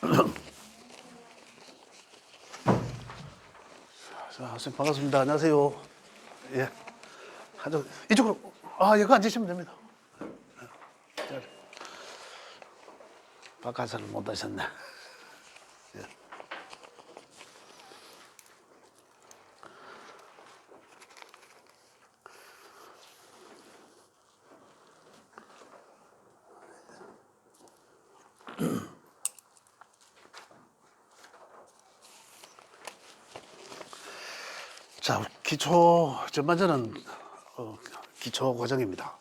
자, 선생님 반갑습니다. 안녕하세요. 예. 이쪽으로, 여기 앉으시면 됩니다. 바깥에를 못 하셨네. 예. 자, 전반전은 기초 과정입니다.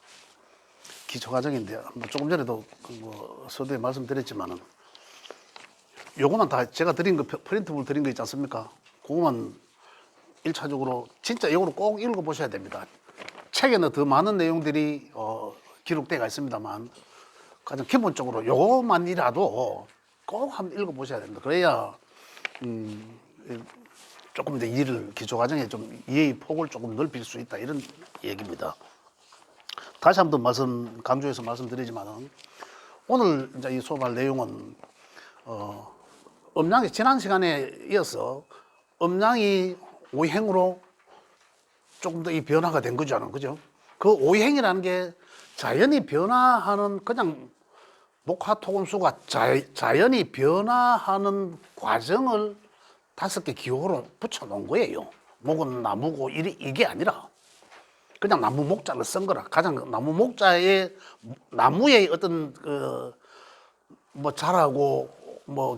기초 과정인데, 조금 전에도 서두에 말씀드렸지만은, 요거만 다 제가 드린 거, 프린트물 드린 거 있지 않습니까? 그거만 1차적으로 진짜 이거로 꼭 읽어보셔야 됩니다. 책에는 더 많은 내용들이 기록되어 있습니다만, 가장 기본적으로 요것만이라도 꼭 한번 읽어보셔야 됩니다. 그래야, 조금 이제 기초 과정에 좀 이해의 폭을 조금 넓힐 수 있다, 이런 얘기입니다. 다시 한번 강조해서 말씀드리지만은, 오늘 이제 이 수업할 내용은, 음양이 지난 시간에 이어서 음양이 오행으로 조금 더 이 변화가 된 거잖아요. 그죠? 그 오행이라는 게 자연이 변화하는, 그냥 목화토금수가 자연이 변화하는 과정을 5개 기호로 붙여 놓은 거예요. 목은 나무고 이게 아니라 그냥 나무 목자를 쓴 거라. 가장 나무 목자의 나무의 어떤 자라고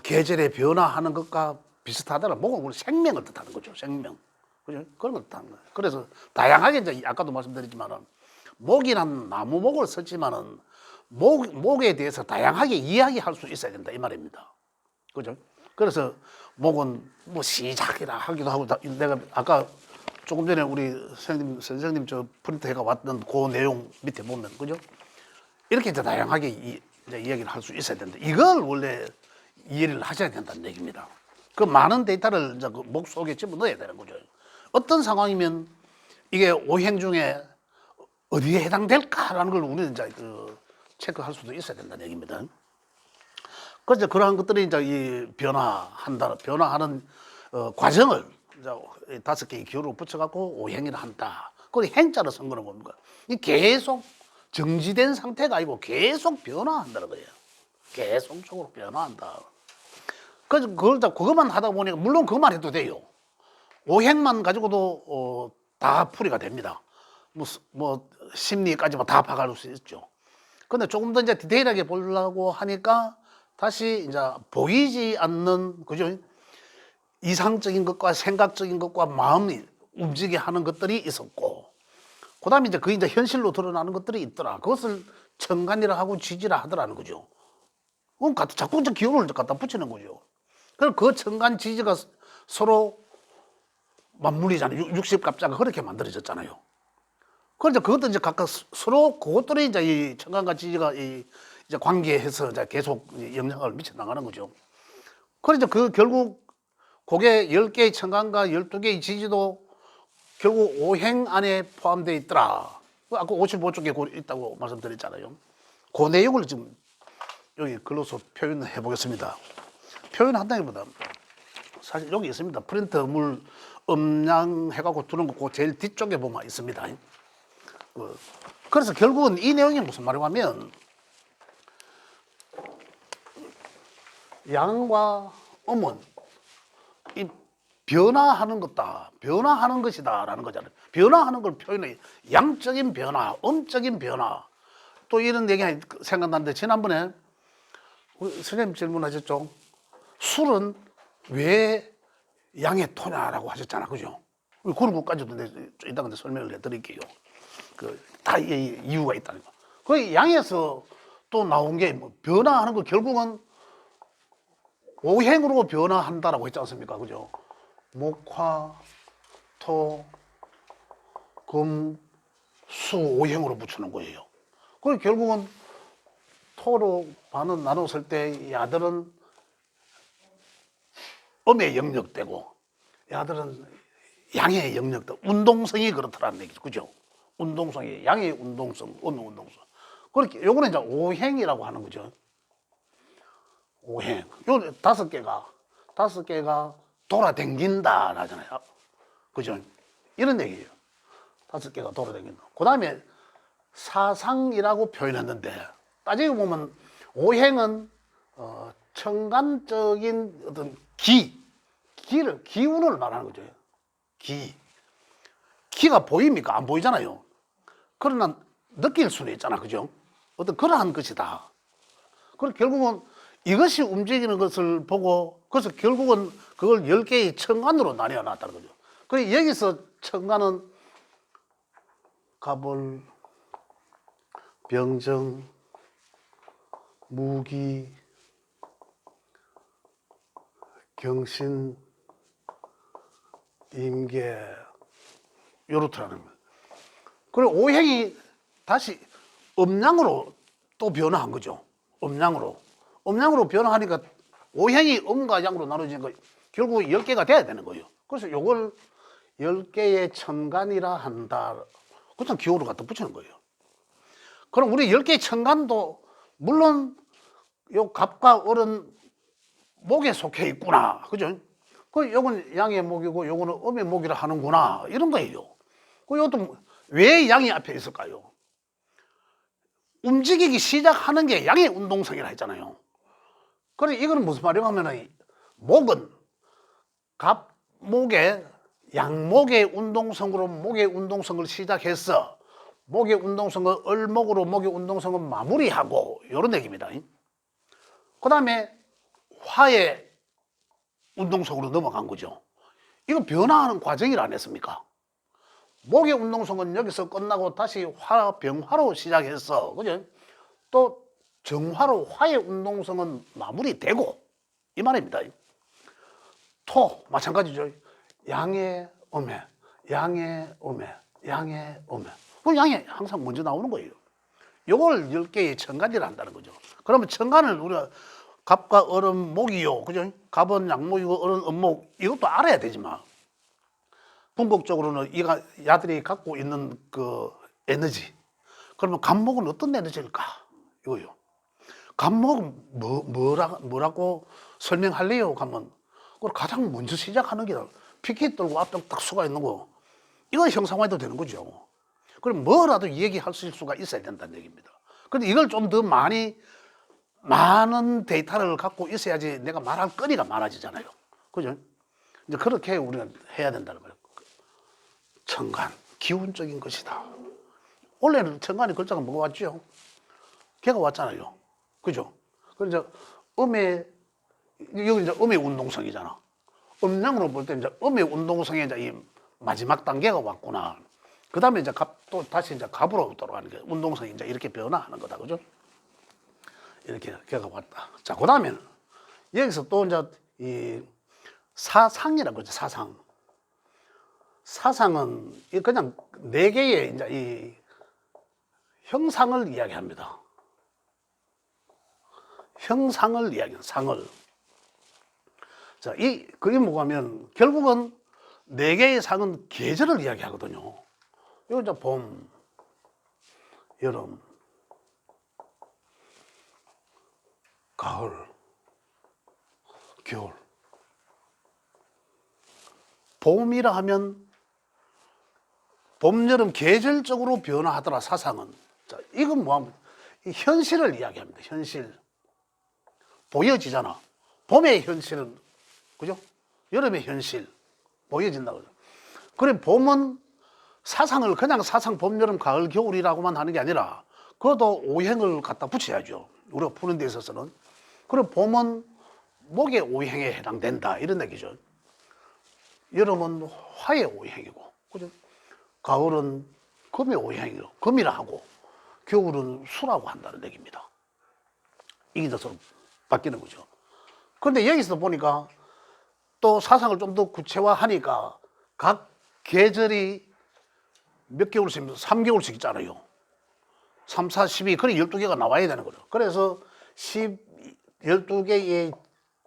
계절에 변화하는 것과 비슷하더라. 목은 우리 생명을 뜻하는 거죠. 생명. 그죠? 그런 걸 뜻하는 거예요. 그래서 다양하게 이제 아까도 말씀드렸지만은 목이란 나무 목을 썼지만은 목에 대해서 다양하게 이야기할 수 있어야 된다, 이 말입니다. 그죠? 그래서 목은 시작이라 하기도 하고, 내가 아까 조금 전에 우리 선생님 저 프린트 해가 왔던 그 내용 밑에 보면, 그죠? 이렇게 이제 다양하게 이제 이야기를 할 수 있어야 된다. 이걸 원래 이해를 하셔야 된다는 얘기입니다. 그 많은 데이터를 이제 그 목 속에 집어넣어야 되는 거죠. 어떤 상황이면 이게 오행 중에 어디에 해당될까라는 걸 우리는 이제 체크할 수도 있어야 된다는 얘기입니다. 그래서 그러한 것들이 이제 이 변화하는 과정을 이제 5개의 기호로 붙여갖고 오행이라 한다. 그리고 행자로 쓴 거는 뭡니까? 이 계속 정지된 상태가 아니고 계속 변화한다는 거예요. 계속적으로 변화한다. 그래서 그것만 하다 보니까, 물론 그것만 해도 돼요. 오행만 가지고도 다 풀이가 됩니다. 심리까지 다 파갈 수 있죠. 근데 조금 더 이제 디테일하게 보려고 하니까 다시 이제 보이지 않는, 그죠? 이상적인 것과 생각적인 것과 마음이 움직이게 하는 것들이 있었고, 그 다음에 이제 이제 현실로 드러나는 것들이 있더라. 그것을 천간이라 하고 지지라 하더라는 거죠. 그럼 자꾸 이제 기호를 갖다 붙이는 거죠. 그럼 그 천간 지지가 서로 맞물리잖아요. 60갑자가 그렇게 만들어졌잖아요. 그래서 그것도 이제 각각 서로 그것들이 이제 이 천간과 지지가 이제 관계해서 이제 계속 영향을 미쳐 나가는 거죠. 그래서 결국 그게 10개의 천간과 12개의 지지도 결국 오행 안에 포함되어 있더라. 아까 55쪽에 있다고 말씀드렸잖아요. 그 내용을 지금 여기 글로서 표현해 보겠습니다. 표현한다기보다 사실 여기 있습니다. 프린트물 음양해갖고 두는 거 그 제일 뒤쪽에 보면 있습니다. 그래서 결국은 이 내용이 무슨 말이냐면, 양과 음은 이 변화하는 것이다라는 거잖아요. 변화하는 걸 표현해. 양적인 변화, 음적인 변화. 또 이런 얘기 생각나는데, 지난번에 선생님 질문하셨죠. 술은 왜 양의 토냐라고 하셨잖아, 그죠? 그런 것까지도 이따가 설명을 해드릴게요. 다 이유가 있다는 거. 그 양에서 또 나온 게 변화하는 거, 결국은 오행으로 변화한다라고 했지 않습니까, 그죠? 목화, 토, 금, 수 오행으로 붙이는 거예요. 그리고 결국은 토로 반은 나눴을 때 야들은 음의 영역되고 야들은 양의 영역되고, 운동성이 그렇더라는 얘기죠. 그죠? 운동성이, 양의 운동성, 음의 운동성. 그렇게 요거는 이제 오행이라고 하는 거죠. 오행. 요 다섯 개가 돌아댕긴다 하잖아요. 그죠? 이런 얘기예요. 다섯 개가 돌아댕긴다. 그 다음에 사상이라고 표현했는데, 따지고 보면 오행은 천간적인 어떤 기운을 말하는 거죠. 기가 보입니까? 안 보이잖아요. 그러나 느낄 수는 있잖아. 그죠? 어떤 그러한 것이다. 그리고 결국은 이것이 움직이는 것을 보고, 그래서 결국은 그걸 10개의 천간으로 나뉘어 놨다는 거죠. 그리고 여기서 천간은 갑을, 병정, 무기, 경신, 임계, 요렇더라는 거예요. 그리고 오행이 다시 음양으로 또 변화한 거죠. 음양으로 변화하니까 오행이 음과 양으로 나눠지니까 결국 10개가 돼야 되는 거예요. 그래서 요걸 10개의 천간이라 한다. 그냥 기호를 갖다 붙이는 거예요. 그럼 우리 10개의 천간도 물론 요 갑과 을은 목에 속해 있구나. 그죠? 그 요건 양의 목이고 요거는 음의 목이라 하는구나. 이런 거예요. 그 요것도 왜 양이 앞에 있을까요? 움직이기 시작하는 게 양의 운동성이라 했잖아요. 그래 이거는 무슨 말이냐 하면은 목은 갑목에 양목의 운동성으로 목의 운동성을 시작해서 목의 운동성을 을목으로 목의 운동성을 마무리하고 이런 얘기입니다. 그 다음에 화의 운동성으로 넘어간 거죠. 이거 변화하는 과정이라 안 했습니까? 목의 운동성은 여기서 끝나고 다시 병화로 시작해서 그죠? 또 정화로 화의 운동성은 마무리되고 이 말입니다. 토 마찬가지죠. 양의 음해, 양의 음해, 양의 음해. 그 양이 항상 먼저 나오는 거예요. 요걸 10개의 천간이라 한다는 거죠. 그러면 천간을 우리가 갑과 을은 목이요. 그죠? 갑은 양목이고 을은 음목. 이것도 알아야 되지만 궁극적으로는 이가 야들이 갖고 있는 그 에너지. 그러면 갑목은 어떤 에너지일까? 이거요. 갑목은 뭐라고 설명할래요? 하면 그걸 가장 먼저 시작하는 게 피켓 들고 앞에 딱 수가 있는 거. 이거 형상화해도 되는 거죠. 그럼 뭐라도 얘기할 수가 있어야 된다는 얘기입니다. 그런데 이걸 좀 더 많은 데이터를 갖고 있어야지 내가 말할 거리가 많아지잖아요. 그죠? 이제 그렇게 우리가 해야 된다는 거예요. 천간, 기운적인 것이다. 원래는 천간의 글자가 뭐가 왔죠? 개가 왔잖아요. 그죠? 그래서 음의, 여기 이제 음의 운동성이잖아. 음양으로 볼 때 이제 음의 운동성의 이제 이 마지막 단계가 왔구나. 그 다음에 이제 또 다시 이제 갑으로 돌아가는 게 운동성이 이제 이렇게 변화하는 거다. 그죠? 이렇게 개가 왔다. 자, 그 다음에는 여기서 또 이제 이 사상이라고 그러죠. 사상은 그냥 4개의 이제 이 형상을 이야기합니다. 형상을 이야기하는 상을. 자, 그게 뭐냐면 결국은 4개의 상은 계절을 이야기하거든요. 이거 이제 봄, 여름, 가을, 겨울. 봄이라 하면 봄, 여름 계절적으로 변화하더라 사상은. 자, 이건 뭐하면 현실을 이야기합니다. 현실. 보여지잖아. 봄의 현실은 그죠? 여름의 현실 보여진다고. 그래 봄은 사상을 그냥 사상 봄, 여름, 가을, 겨울이라고만 하는 게 아니라 그것도 오행을 갖다 붙여야죠. 우리가 푸는 데 있어서는. 그래 봄은 목의 오행에 해당된다 이런 얘기죠. 여름은 화의 오행이고, 그죠? 가을은 금의 오행이고, 금이라 하고, 겨울은 수라고 한다는 얘기입니다. 이게 더 바뀌는 거죠. 그런데 여기서 보니까 또 사상을 좀 더 구체화하니까 각 계절이 몇 개월씩, 3개월씩 있잖아요. 3, 4, 12, 그래 12개가 나와야 되는 거죠. 그래서 12개의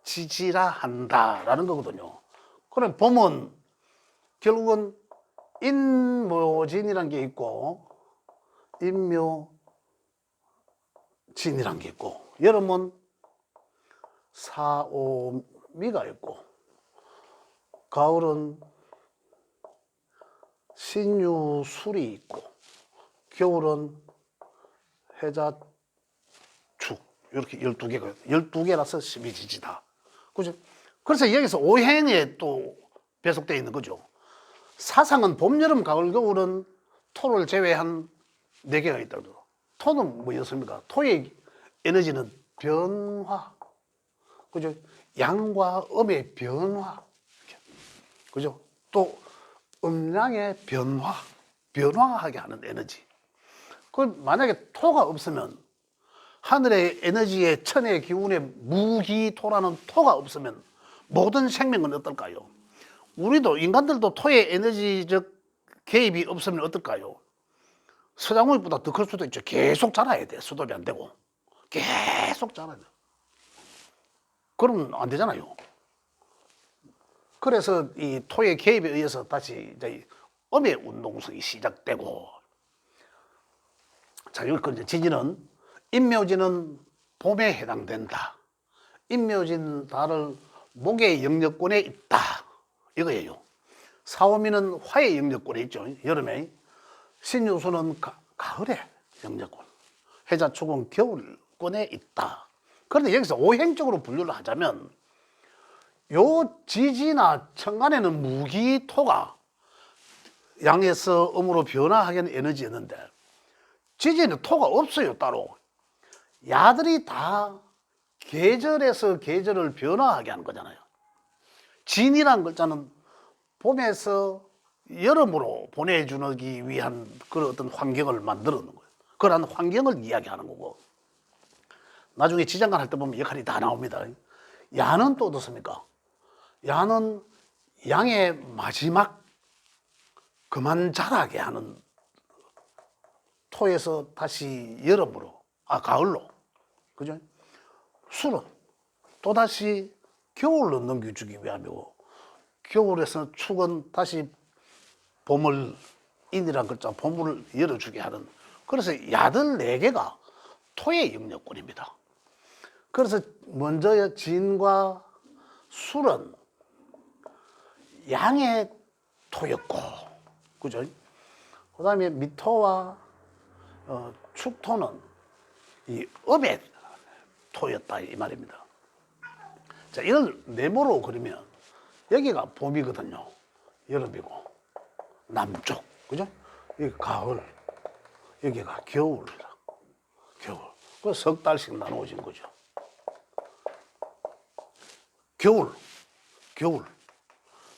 지지라 한다라는 거거든요. 그럼 봄은 결국은 인묘진이라는 게 있고 인묘진이라는 게 있고, 여름은 사오미가 있고, 가을은 신유술이 있고, 겨울은 해자축, 이렇게 12개가, 12개라서 12지지다. 그죠? 그래서 여기서 오행에 또 배속되어 있는 거죠. 사상은 봄, 여름, 가을, 겨울은 토를 제외한 4개가 있다고. 토는 뭐였습니까? 토의 에너지는 변화. 그죠? 양과 음의 변화. 그죠? 또 음양의 변화. 변화하게 하는 에너지. 그 만약에 토가 없으면 하늘의 에너지의 천의 기운의 무기토라는 토가 없으면 모든 생명은 어떨까요? 우리도 인간들도 토의 에너지적 개입이 없으면 어떨까요? 서장훈보다 더 클 수도 있죠. 계속 자라야 돼. 수돌이 안 되고. 계속 자라야 돼. 그러면 안 되잖아요. 그래서 이 토의 개입에 의해서 다시 이제 음의 운동성이 시작되고. 자, 여기 이제 지지는 인묘지는 봄에 해당된다. 인묘진 달을 목의 영역권에 있다. 이거예요. 사오미는 화의 영역권에 있죠. 여름에. 신유수는 가을에 영역권. 해자축은 겨울권에 있다. 그런데 여기서 오행적으로 분류를 하자면 요 지지나 천간에는 무기토가 양에서 음으로 변화하게 하는 에너지였는데 지지는 토가 없어요. 따로. 야들이 다 계절에서 계절을 변화하게 하는 거잖아요. 진이란 글자는 봄에서 여름으로 보내주기 위한 그런 어떤 환경을 만들어 놓은 거예요. 그런 환경을 이야기하는 거고. 나중에 지장간 할 때 보면 역할이 다 나옵니다. 야는 또 어떻습니까? 야는 양의 마지막 그만 자라게 하는 토에서 다시 여름으로, 가을로. 그죠? 술은 또다시 겨울로 넘겨주기 위함이고, 겨울에서는 축은 다시 봄을, 인이란 글자, 봄을 열어주게 하는. 그래서 야들 4개가 토의 영역권입니다. 그래서 먼저 진과 술은 양의 토였고, 그죠? 그 다음에 미토와 축토는 이 음의 토였다, 이 말입니다. 자, 이걸 네모로 그리면 여기가 봄이거든요. 여름이고, 남쪽, 그죠? 여기 가을, 여기가 겨울이라. 겨울. 그 석 달씩 나누어진 거죠.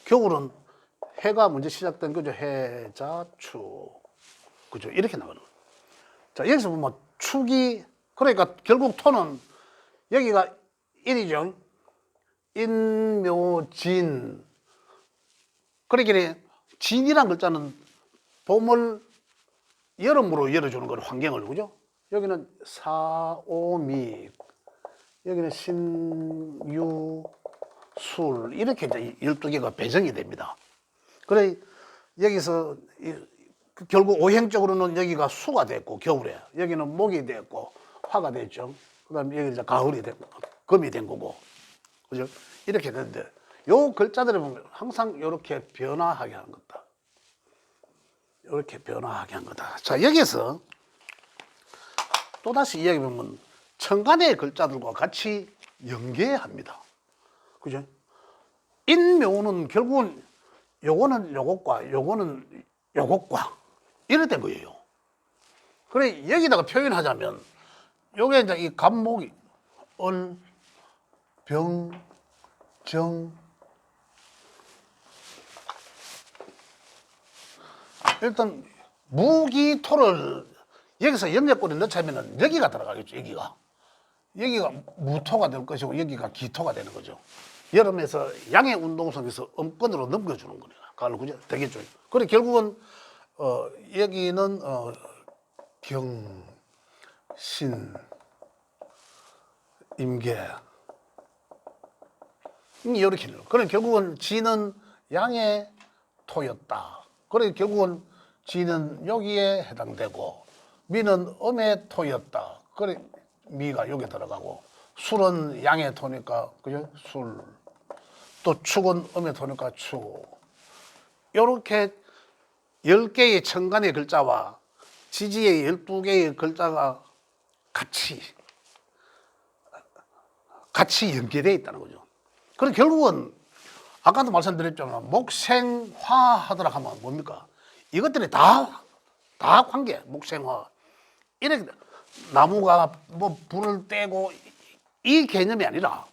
겨울은 해가 먼저 시작된 거죠. 해자축. 그죠? 이렇게 나가는 거예요. 자, 여기서 보면 축이, 그러니까 결국 토는 여기가 인이죠. 인묘진. 그러니까 진이란 글자는 봄을 여름으로 열어주는 걸 환경을, 그죠? 여기는 사오미, 여기는 신유술, 이렇게 이제 12개가 배정이 됩니다. 그래, 여기서 결국 오행적으로는 여기가 수가 됐고, 겨울에. 여기는 목이 됐고, 화가 됐죠. 그 다음에 여기 이제 가을이 됐고, 금이 된 거고. 그죠? 이렇게 되는데, 요 글자들을 보면 항상 이렇게 변화하게 하는 거다. 이렇게 변화하게 한 거다. 자, 여기서 또다시 이야기해보면 천간의 글자들과 같이 연계합니다. 그죠? 인묘는 결국은 요거는 요것과 요거는 요것과 이래 된 거예요. 그래, 여기다가 표현하자면 요게 이제 이 간목이 얼, 병, 정, 일단 무기토를 여기서 영역권에 넣자면은 여기가 들어가겠죠. 여기가 무토가 될 것이고 여기가 기토가 되는 거죠. 여름에서 양의 운동성에서 음권으로 넘겨주는 거네요. 가을, 그죠? 되겠죠. 그래 결국은 여기는 경, 신, 임계 이렇게 돼요. 그래 결국은 지는 양의 토였다. 그래 결국은 지는 여기에 해당되고 미는 음의 토였다. 그래 미가 여기 들어가고 술은 양의 토니까, 그죠? 술. 또 축은 음의 토니까 축. 요렇게 10개의 천간의 글자와 지지의 12개의 글자가 같이 연계되어 있다는 거죠. 그래서 결국은 아까도 말씀드렸지만 목생화 하더라 하면 뭡니까? 이것들이 다 관계, 목생화. 이렇게 나무가 뭐 불을 떼고 이 개념이 아니라,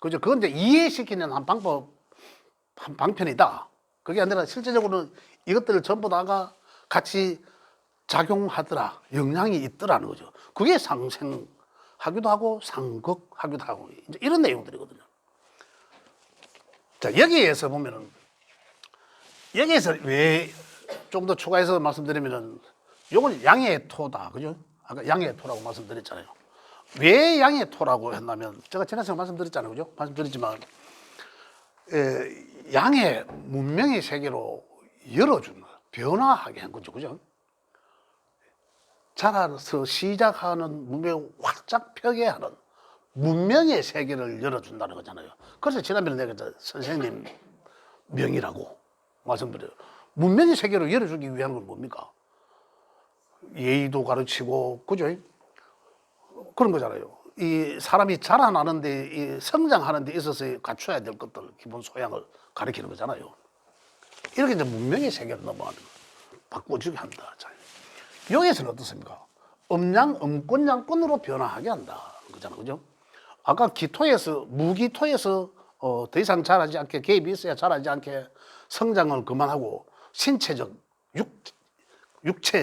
그죠? 그건 이제 이해시키는 한 방법, 한 방편이다. 그게 아니라 실제적으로는 이것들을 전부 다가 같이 작용하더라, 영향이 있더라는 거죠. 그게 상생하기도 하고 상극하기도 하고 이제 이런 내용들이거든요. 자, 여기에서 보면은, 여기에서 왜 좀 더 추가해서 말씀드리면은, 요건 양의 토다, 그죠? 아까 양의 토라고 말씀드렸잖아요. 왜 양의 토라고 했냐면, 제가 지난 시간에 말씀드렸잖아요, 그죠? 말씀드렸지만, 양의 문명의 세계로 열어주는, 변화하게 한 거죠, 그죠? 자라서 시작하는 문명을 활짝 펴게 하는 문명의 세계를 열어준다는 거잖아요. 그래서 지난번에 내가 선생님 명이라고 말씀드려요. 문명의 세계를 열어주기 위한 건 뭡니까? 예의도 가르치고, 그죠? 그런 거잖아요. 이 사람이 자라나는데, 이 성장하는 데 있어서 갖춰야 될 것들, 기본 소양을 가르치는 거잖아요. 이렇게 이제 문명의 세계로 넘어가는 거, 바꿔주게 한다. 여기서는 어떻습니까? 음양, 음권, 양권으로 변화하게 한다. 그잖아요. 그죠? 아까 기토에서, 무기토에서 더 이상 자라지 않게, 개입이 있어야 자라지 않게 성장을 그만하고, 신체적,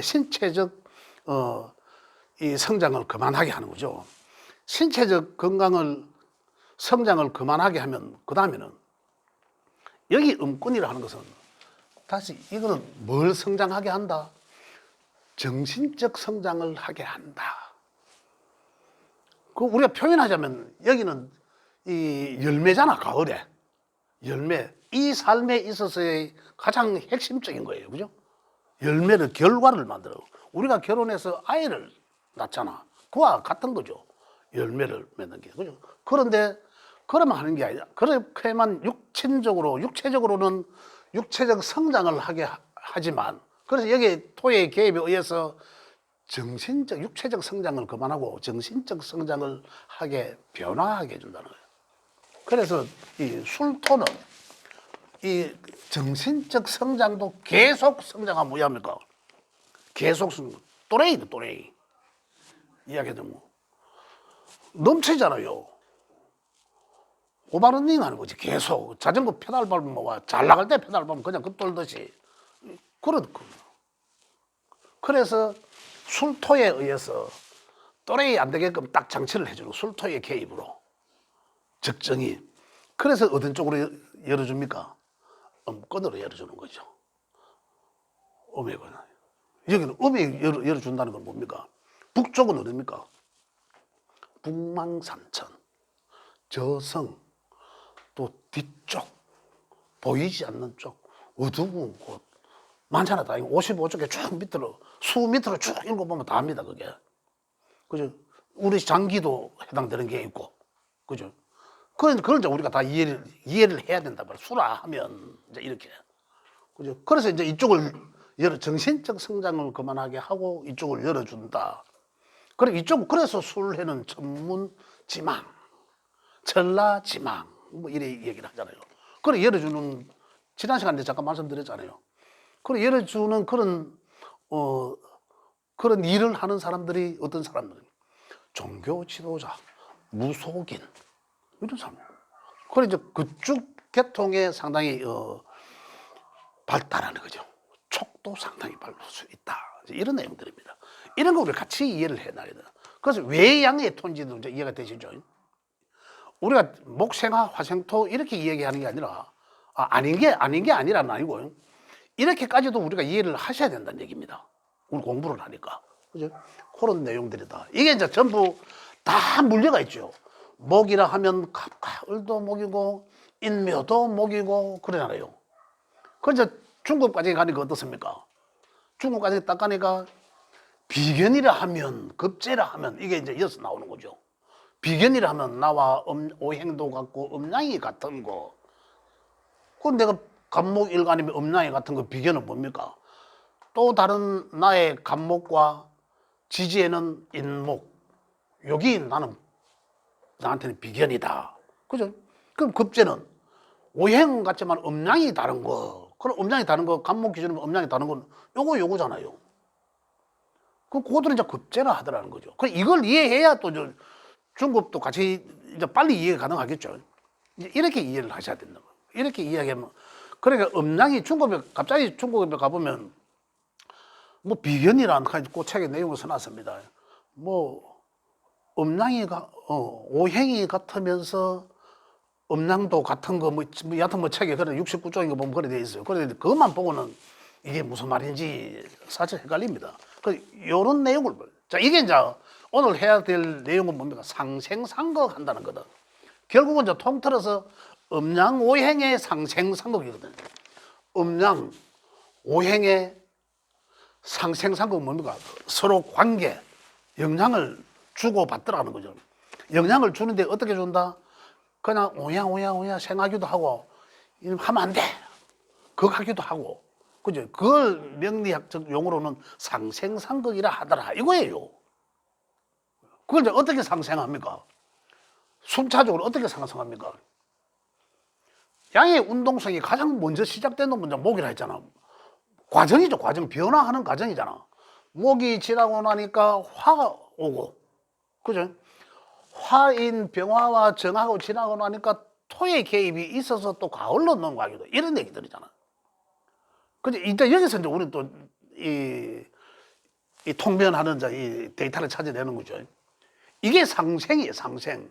신체적, 이 성장을 그만하게 하는 거죠. 신체적 건강을, 성장을 그만하게 하면, 그 다음에는, 여기 음권이라 하는 것은, 다시 이거는 뭘 성장하게 한다? 정신적 성장을 하게 한다. 그 우리가 표현하자면 여기는 이 열매잖아, 가을에. 열매. 이 삶에 있어서의 가장 핵심적인 거예요. 그죠? 열매를, 결과를 만들어. 우리가 결혼해서 아이를 낳잖아. 그와 같은 거죠. 열매를 맺는 게. 그죠? 그런데 그러면 하는 게 아니라, 그렇게만 육체적으로는 육체적 성장을 하게 하지만, 그래서 여기 토의 개입에 의해서 정신적, 육체적 성장을 그만하고 정신적 성장을 하게, 변화하게 해준다는 거예요. 그래서 이 술토는 이 정신적 성장도 계속 성장하면 뭐야 합니까? 계속 성장. 또래이. 이야기하자면 뭐. 넘치잖아요. 오버러닝 하는 거지, 계속. 자전거 페달 밟으면 잘 나갈 때 페달 밟으면 그냥 그 돌듯이. 그렇거든요. 그래서 술토에 의해서 또래이 안 되게끔 딱 장치를 해주는, 술토의 개입으로 적정히. 그래서 어떤 쪽으로 열어줍니까? 음권으로 열어주는 거죠. 음이거든요. 여기는 음이 열어준다는 건 뭡니까? 북쪽은 어딥니까? 북망산천, 저성, 또 뒤쪽, 보이지 않는 쪽, 어두운 곳 많잖아. 다 55쪽에 쭉 밑으로, 수 밑으로 쭉 읽어보면 다 합니다, 그게. 그죠? 우리 장기도 해당되는 게 있고, 그죠? 그걸 이제 우리가 다 이해를 해야 된다 말이야. 수라 하면 이제 이렇게. 그죠? 그래서 이제 이쪽을 정신적 성장을 그만하게 하고 이쪽을 열어준다. 그래서 술해는 천문지망, 전라지망, 뭐 이래 얘기를 하잖아요. 그래 열어주는, 지난 시간에 잠깐 말씀드렸잖아요. 그래 열어주는 그런 일을 하는 사람들이 어떤 사람들? 종교 지도자, 무속인, 이런 사람. 그래 이제 그쪽 계통에 상당히 발달하는 거죠. 촉도 상당히 발달 수 있다. 이런 내용들입니다. 이런 거 우리 같이 이해를 해놔야 돼요. 그래서 왜 양의 토인지도 이제 이해가 되시죠? 우리가 목생화, 화생토 이렇게 이야기하는 게 아니라, 아닌 게 아니라는 아니고, 이렇게까지도 우리가 이해를 하셔야 된다는 얘기입니다. 우리 공부를 하니까. 그죠? 그런 내용들이다. 이게 이제 전부 다 물려가 있죠. 목이라 하면 가을도 목이고, 인묘도 목이고, 그러잖아요. 그래서 중국까지 가니까 어떻습니까? 중국까지 딱 가니까 비견이라 하면, 급제라 하면, 이게 이제 이어서 나오는 거죠. 비견이라면 나와 오행도 같고 음양이 같은 거. 그건 내가 간목일간이면 음양이 같은 거 비견은 뭡니까? 또 다른 나의 간목과 지지에는 인목. 여기 나한테는 비견이다. 그죠? 그럼 급제는 오행 같지만 음양이 다른 거. 그럼 음양이 다른 거, 간목 기준으로 음양이 다른 건 요거잖아요. 그럼 그것들은 이제 급제라 하더라는 거죠. 그 이걸 이해해야 또 중급도 같이 이제 빨리 이해가 가능하겠죠. 이제 이렇게 이해를 하셔야 된다. 이렇게 이야기하면 그러니까 음양이 갑자기 중국에 가보면 뭐 비견이라는 그 책의 내용을 써놨습니다. 뭐 음양이 오행이 같으면서 음양도 같은 거 여하튼 뭐 책에 그런 69쪽인가 보면 그래 돼 있어요. 그런데 그것만 보고는 이게 무슨 말인지 사실 헷갈립니다. 요런 내용을 자 이게 이제 오늘 해야 될 내용은 뭡니까? 상생상극 한다는 거다. 결국은 이제 통틀어서 음양 오행의 상생상극이거든요. 음양 오행의 상생상극은 뭡니까? 서로 관계, 영향을 주고받더라는 거죠. 영향을 주는데 어떻게 준다? 그냥 오야 생하기도 하고 하면 안 돼. 그거 하기도 하고. 그죠? 그걸 명리학적 용어로는 상생상극이라 하더라. 이거예요. 그걸 이제 어떻게 상생합니까? 순차적으로 어떻게 상생합니까? 양의 운동성이 가장 먼저 시작되는 문제 목이라 했잖아. 과정이죠. 과정. 변화하는 과정이잖아. 목이 지나고 나니까 화가 오고. 그죠? 화인 병화와 정하고 지나고 나니까 토의 개입이 있어서 또 가을로 넘어가기도 이런 얘기들이잖아. 그죠? 이제 여기서 이제 우리는 또 이 통변하는 이 데이터를 찾아내는 거죠. 이게 상생이에요, 상생.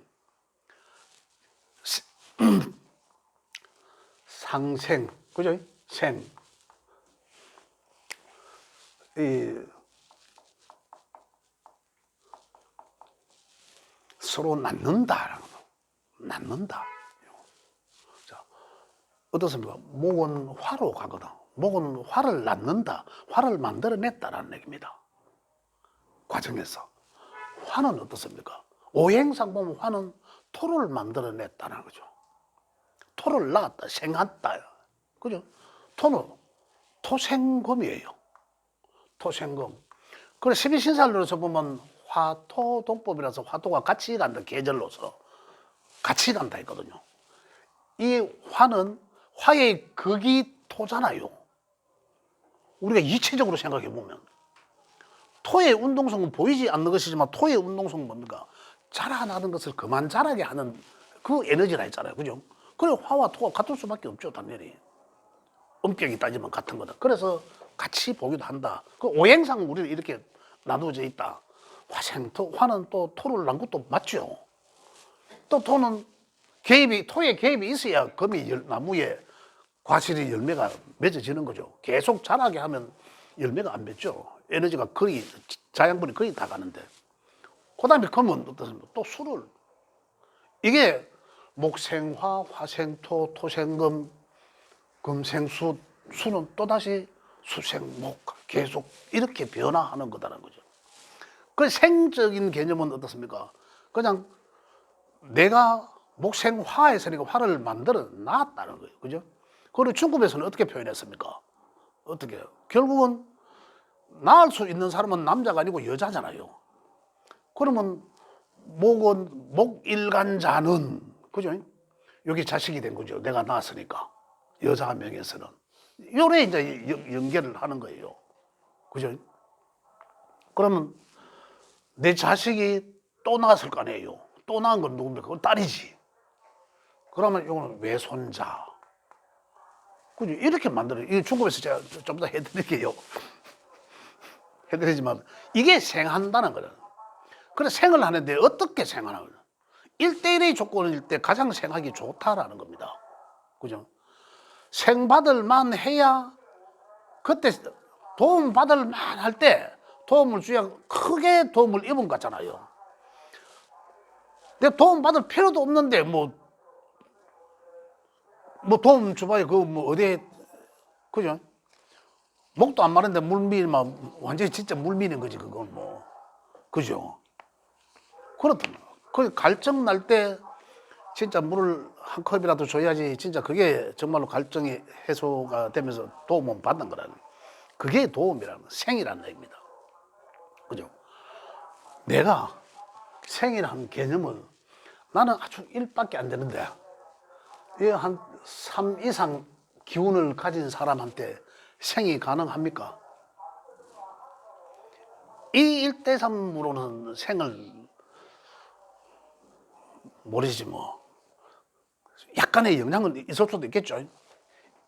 상생, 그죠? 생. 서로 낳는다. 낳는다. 자, 어떻습니까? 목은 화로 가거든. 목은 화를 낳는다. 화를 만들어냈다라는 얘기입니다. 과정에서. 화는 어떻습니까? 오행상 보면 화는 토를 만들어냈다는 거죠. 토를 낳았다, 생했다. 그죠? 토는 토생금이에요. 토생금. 그래, 12신살로서 보면 화토동법이라서 화토가 같이 간다, 계절로서. 같이 간다 했거든요. 이 화는, 화의 극이 토잖아요. 우리가 이체적으로 생각해 보면. 토의 운동성은 보이지 않는 것이지만 토의 운동성은 뭡니까? 자라나는 것을 그만 자라게 하는 그 에너지라 했잖아요. 그죠? 그래, 화와 토가 같을 수밖에 없죠, 당연히. 엄격히 따지면 같은 거다. 그래서 같이 보기도 한다. 그 오행상 우리는 이렇게 나누어져 있다. 화는 또 토를 낳은 것도 맞죠. 또 토는 토의 개입이 있어야 금이 나무에 과실이 열매가 맺어지는 거죠. 계속 자라게 하면 열매가 안 맺죠. 에너지가 거의, 자양분이 거의 다 가는데. 그 다음에 금은 어떻습니까? 또 수를. 이게 목생화, 화생토, 토생금, 금생수, 수는 또다시 수생목, 계속 이렇게 변화하는 거다라는 거죠. 그 생적인 개념은 어떻습니까? 그냥 내가 목생화에서니까 화를 만들어 놨다는 거예요. 그죠? 그리고 중국에서는 어떻게 표현했습니까? 어떻게 해요? 결국은 낳을 수 있는 사람은 남자가 아니고 여자잖아요. 그러면 목일간자는, 그죠? 여기 자식이 된 거죠. 내가 낳았으니까. 여자 한 명에서는. 요래 이제 연결을 하는 거예요. 그죠? 그러면 내 자식이 또 낳았을 거 아니에요. 또 낳은 건 누굽니까? 그건 딸이지. 그러면 이거는 외손자. 그죠? 이렇게 만들어요. 이 중국에서 제가 좀 더 해드릴게요. 해드리지만 이게 생한다는 거예요. 그래서 생을 하는데 어떻게 생하나? 1대1의 조건일 때 가장 생하기 좋다라는 겁니다. 그죠? 생받을 만 해야 그때 도움받을 만 할 때 도움을 줘야 크게 도움을 입은 것 같잖아요. 내가 도움받을 필요도 없는데 뭐 도움 줘봐야 어디에, 그죠? 목도 안 마른데 물미면 완전히 진짜 물미는 거지, 그건 뭐. 그죠? 그렇다. 그 갈증 날 때 진짜 물을 한 컵이라도 줘야지 진짜 그게 정말로 갈증이 해소가 되면서 도움을 받는 거라는, 그게 도움이라는, 생이라는 얘기입니다. 그죠? 내가 생이라는 개념을, 나는 아주 1밖에 안 되는데 한 3 이상 기운을 가진 사람한테 생이 가능합니까? 이 1대3으로는 생을 모르지 뭐. 약간의 영향은 있을 수도 있겠죠.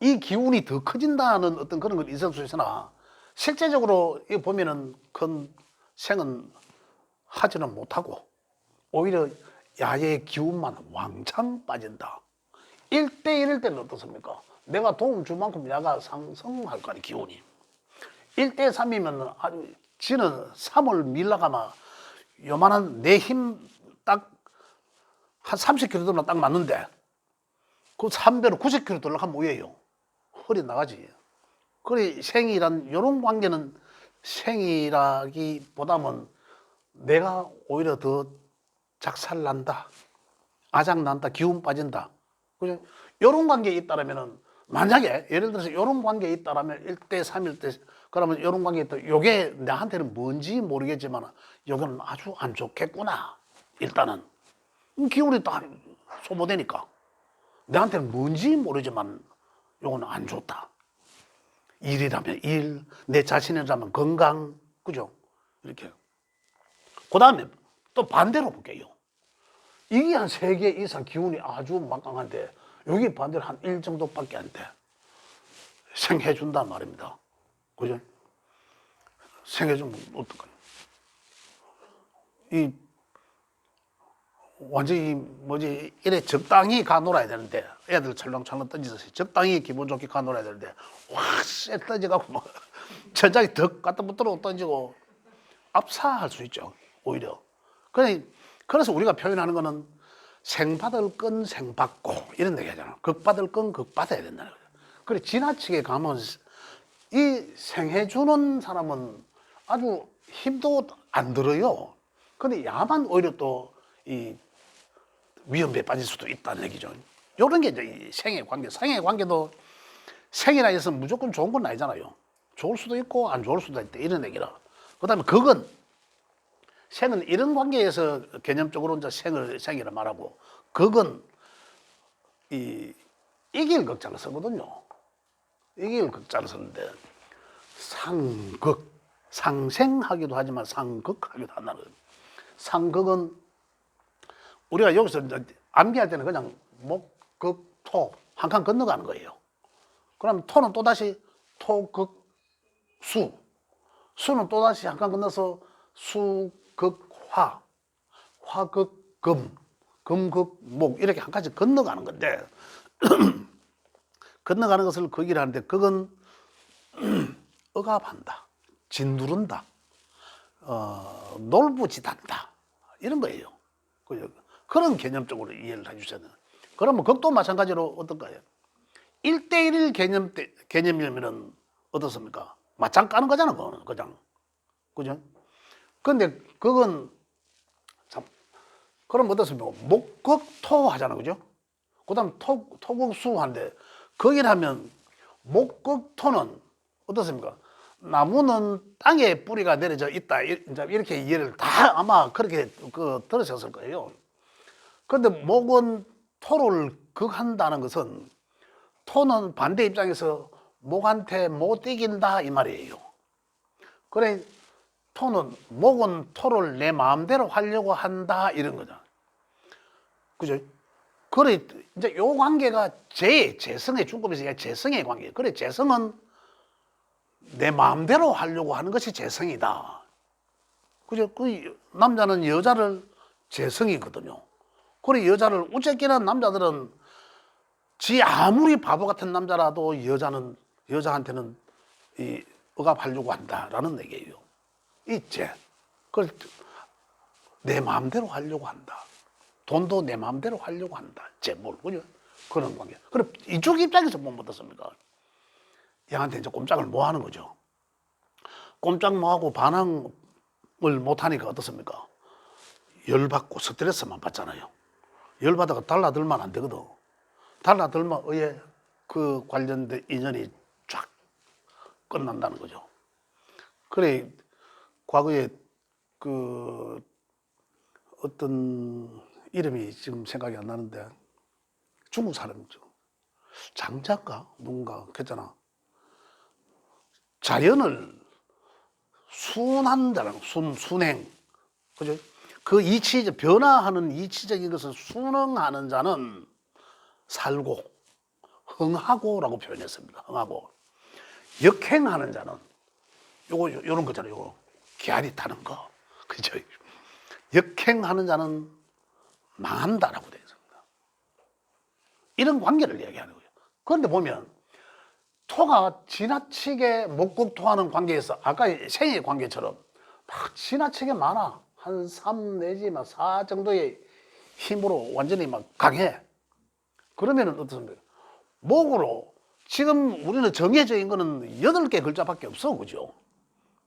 이 기운이 더 커진다는 어떤 그런 건 있을 수 있으나 실제적으로 보면은 큰 생은 하지는 못하고 오히려 야의 기운만 왕창 빠진다. 1대1일 때는 어떻습니까? 내가 도움 줄 만큼 야가 상승할 거 아니, 기운이. 1대3이면 아주 지는 3을 밀라가마 요만한 내 힘 딱 한 30kg 들면 딱 맞는데 그 3배로 90kg 들어가면 뭐예요? 허리 나가지. 그래, 생이란 이런 관계는 생이라기보다는 내가 오히려 더 작살난다, 아작난다, 기운 빠진다. 그죠? 이런 관계에 있다라면은, 만약에 예를 들어서 이런 관계에 있다라면 1대3일 때, 그러면 이런 관계에 있다, 요게 나한테는 뭔지 모르겠지만 요거는 아주 안 좋겠구나. 일단은 기운이 딱 소모되니까 나한테는 뭔지 모르지만 요거는 안 좋다. 일이라면 일, 내 자신이라면 건강, 그죠? 이렇게. 그 다음에 또 반대로 볼게요. 이게 한 3개 이상 기운이 아주 막강한데 여기 반대로 한 1 정도밖에 안 돼. 생해준단 말입니다. 그죠? 생해주면 어떡하냐. 이 완전히 뭐지, 이래 적당히 가 놀아야 되는데, 애들 철렁철렁 던지듯이 적당히 기분 좋게 가 놀아야 되는데 확 쎄 던져갖고 뭐 천장에 덕 갖다 붙들어 던지고 압사할 수 있죠, 오히려. 그래서 우리가 표현하는 거는 생받을 건 생받고 이런 얘기 하잖아. 극받을 건 극받아야 된다는 거죠. 그래, 지나치게 가면 이 생해주는 사람은 아주 힘도 안 들어요. 근데 야만 오히려 또 이 위험에 빠질 수도 있다는 얘기죠. 이런 게 이제 이 생의 관계. 생의 관계도 생이라 해서 무조건 좋은 건 아니잖아요. 좋을 수도 있고 안 좋을 수도 있다, 이런 얘기라. 그 다음에 극은, 생은 이런 관계에서 개념적으로 이제 생이라 말하고, 극은 이길 극자를 쓰거든요. 이길 극자를 쓰는데 상극, 상생하기도 하지만 상극하기도 한다는 거예요. 상극은 우리가 여기서 이제 암기할 때는 그냥 목, 극, 토 한 칸 건너가는 거예요. 그럼 토는 또다시 토, 극, 수. 수는 또다시 한 칸 건너서 수, 극, 화. 화, 극, 금. 금, 극, 목. 이렇게 한 칸씩 건너가는 건데 건너가는 것을 극이라는데, 극은 억압한다, 짓누른다, 놀부짓한다, 이런 거예요. 그런 개념적으로 이해를 해주셔야 돼요. 그러면 극도 마찬가지로 어떨까요? 1대1 개념이면은 어떻습니까? 맞짱 까는 거잖아, 그거는. 그냥. 그죠? 근데 그건 참, 그럼 어떻습니까? 목극토 하잖아, 그죠? 그 다음 토극수한데, 거기라면 목극토는 어떻습니까? 나무는 땅에 뿌리가 내려져 있다, 이렇게 이해를 다 아마 그렇게 들으셨을 거예요. 그런데 목은 토를 극한다는 것은, 토는 반대 입장에서 목한테 못 이긴다, 이 말이에요. 그래, 목은 토를 내 마음대로 하려고 한다, 이런 거죠. 그죠? 그래, 이제 요 관계가 재성의 중급에서 재성의 관계. 그래, 재성은 내 마음대로 하려고 하는 것이 재성이다. 그죠? 그 남자는 여자를 재성이거든요. 그래, 여자를 우째끼는 남자들은 지 아무리 바보 같은 남자라도 여자한테는 억압하려고 한다라는 얘기예요. 이제 그걸 내 마음대로 하려고 한다. 돈도 내 마음대로 하려고 한다. 재물, 그죠? 그런 관계. 그럼 이쪽 입장에서 보면 어떻습니까? 얘한테 이제 꼼짝을 못 하는 거죠. 꼼짝 못 하고 반항을 못 하니까 어떻습니까? 열받고 스트레스만 받잖아요. 열받아가 달라들면 안 되거든. 달라들면 의에 그 관련된 인연이 쫙 끝난다는 거죠. 그래, 과거에 그 어떤 이름이 지금 생각이 안 나는데 중국 사람이죠. 장자가 누군가 그랬잖아. 자연을 순한다는 순행. 그죠? 그 이치, 변화하는 이치적인 것을 순응하는 자는 살고, 흥하고라고 표현했습니다. 흥하고. 역행하는 자는, 요런 거잖아요. 요거. 기아리 타는 거. 그죠? 역행하는 자는 망한다라고 되어 있습니다. 이런 관계를 이야기하는 거예요. 그런데 보면, 토가 지나치게 목국토하는 관계에서, 아까 생의 관계처럼 막 지나치게 많아. 한 3 내지 막 4 정도의 힘으로 완전히 막 강해. 그러면은 어떻습니까? 목으로 지금 우리는 정해져 있는 거는 8개 글자밖에 없어. 그죠?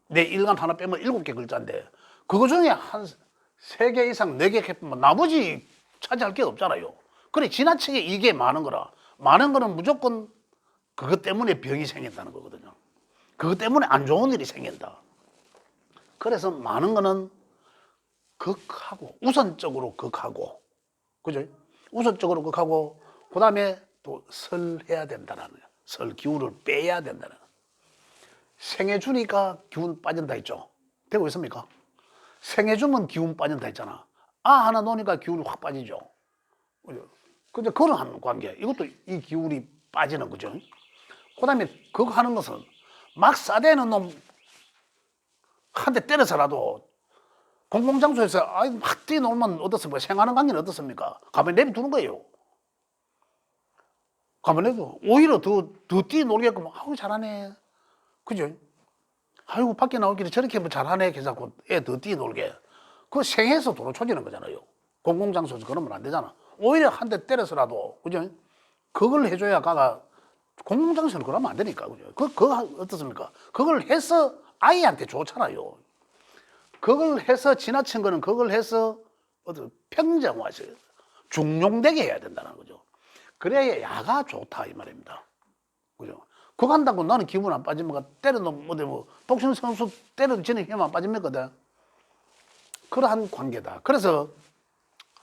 내 일간 하나 빼면 7개 글자인데 그거 중에 한 3개 이상 4개 해보면 나머지 차지할 게 없잖아요. 그래 지나치게 이게 많은 거라. 많은 거는 무조건 그것 때문에 병이 생긴다는 거거든요. 그것 때문에 안 좋은 일이 생긴다. 그래서 많은 거는 극하고 우선적으로 극하고 그죠? 우선적으로 극하고 그 다음에 또 설해야 된다는 거예요. 설 기운을 빼야 된다는 거예요. 생해 주니까 기운 빠진다 했죠. 되고 있습니까? 생해 주면 기운 빠진다 했잖아. 아 하나 놓으니까 기운이 확 빠지죠. 그죠? 근데 그런 관계 이것도 이 기운이 빠지는 거죠. 그 다음에 그거 하는 것은 막 싸대는 놈 한 대 때려서라도 공공장소에서 아이 막 뛰놀면 어떻습니까? 생하는 관계는 어떻습니까? 가만히 내비두는 거예요. 가만히 내도 오히려 더 뛰놀게끔 아우 잘하네. 그죠? 아이고 밖에 나올 길에 저렇게 뭐 잘하네. 그래서 애 더 뛰놀게. 그거 생해서 도로 초지는 거잖아요. 공공장소에서 그러면 안 되잖아. 오히려 한 대 때려서라도 그죠? 그걸 해줘야 가가 공공장소는 그러면 안 되니까 그죠? 그거 어떻습니까? 그걸 해서 아이한테 좋잖아요. 그걸 해서 지나친 거는 그걸 해서 평정화시 중용되게 해야 된다는 거죠. 그래야 야가 좋다 이 말입니다. 그죠? 그거 한다고 나는 기분 안 빠집니까? 때려놓으면 뭐 복싱 선수 때려치는 힘 안 빠집니까? 그러한 관계다. 그래서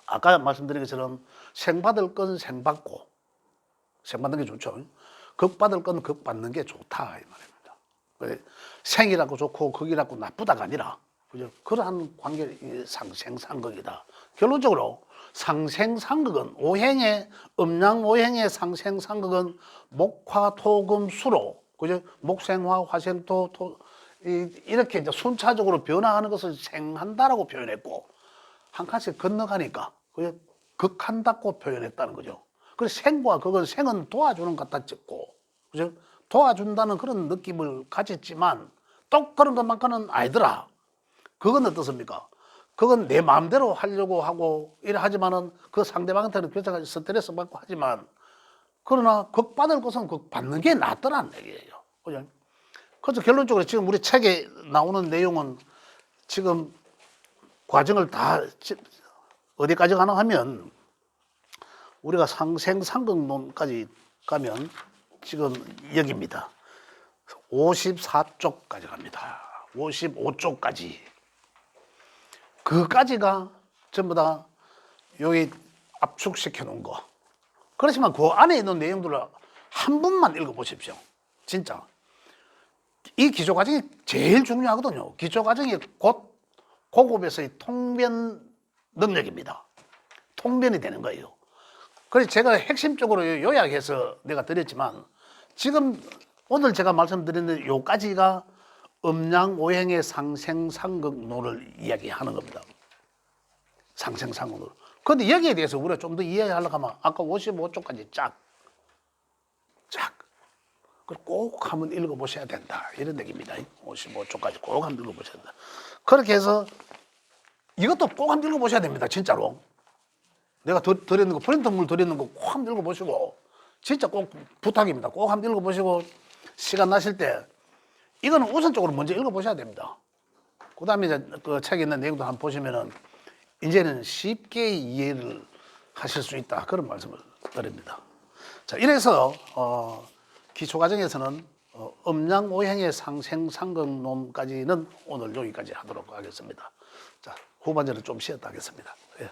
아까 말씀드린 것처럼 생 받을 건 생 받고 생 받는 게 좋죠. 극 받을 건 극 받는 게 좋다 이 말입니다. 생이라고 좋고 극이라고 나쁘다가 아니라 그죠? 그러한 관계 상생상극이다. 결론적으로 상생상극은 오행의 음양 오행의 상생상극은 목화토금수로 그죠? 목생화 화생토 이렇게 이제 순차적으로 변화하는 것을 생한다라고 표현했고 한 칸씩 건너가니까 그죠? 극한다고 표현했다는 거죠. 그래서 생과 극은 생은 도와주는 것 같다 찍고 그죠? 도와준다는 그런 느낌을 가졌지만 또 그런 것만큼은 아니더라. 그건 어떻습니까? 그건 내 마음대로 하려고 하고 이래 하지만은 그 상대방한테는 굉장히 스트레스 받고 하지만 그러나 극 받을 것은 극 받는 게 낫더라는 얘기예요. 그죠? 그래서 결론적으로 지금 우리 책에 나오는 내용은 지금 과정을 다 어디까지 가나 하면 우리가 상생상극론까지 가면 지금 여기입니다. 54쪽까지 갑니다. 55쪽까지. 그까지가 전부 다 여기 압축시켜 놓은 거. 그렇지만 그 안에 있는 내용들을 한 번만 읽어보십시오. 진짜. 이 기초과정이 제일 중요하거든요. 기초과정이 곧 고급에서의 통변 능력입니다. 통변이 되는 거예요. 그래서 제가 핵심적으로 요약해서 내가 드렸지만 지금 오늘 제가 말씀드리는 요까지가 음양오행의 상생상극론을 이야기하는 겁니다. 상생상극론. 그런데 여기에 대해서 우리가 좀 더 이해하려고 하면 아까 55쪽까지 쫙. 그걸 꼭 한번 읽어보셔야 된다. 이런 얘기입니다. 55쪽까지 꼭 한번 읽어보셔야 된다. 그렇게 해서 이것도 꼭 한번 읽어보셔야 됩니다. 진짜로. 내가 드리는 거, 프린트물 드리는 거 꼭 한번 읽어보시고 진짜 꼭 부탁입니다. 꼭 한번 읽어보시고 시간 나실 때 이거는 우선적으로 먼저 읽어보셔야 됩니다. 그 다음에 이제 그 책에 있는 내용도 한번 보시면은 이제는 쉽게 이해를 하실 수 있다. 그런 말씀을 드립니다. 자, 이래서 기초 과정에서는 음양 오행의 상생 상극론까지는 오늘 여기까지 하도록 하겠습니다. 자, 후반전은 좀 쉬었다 하겠습니다. 예.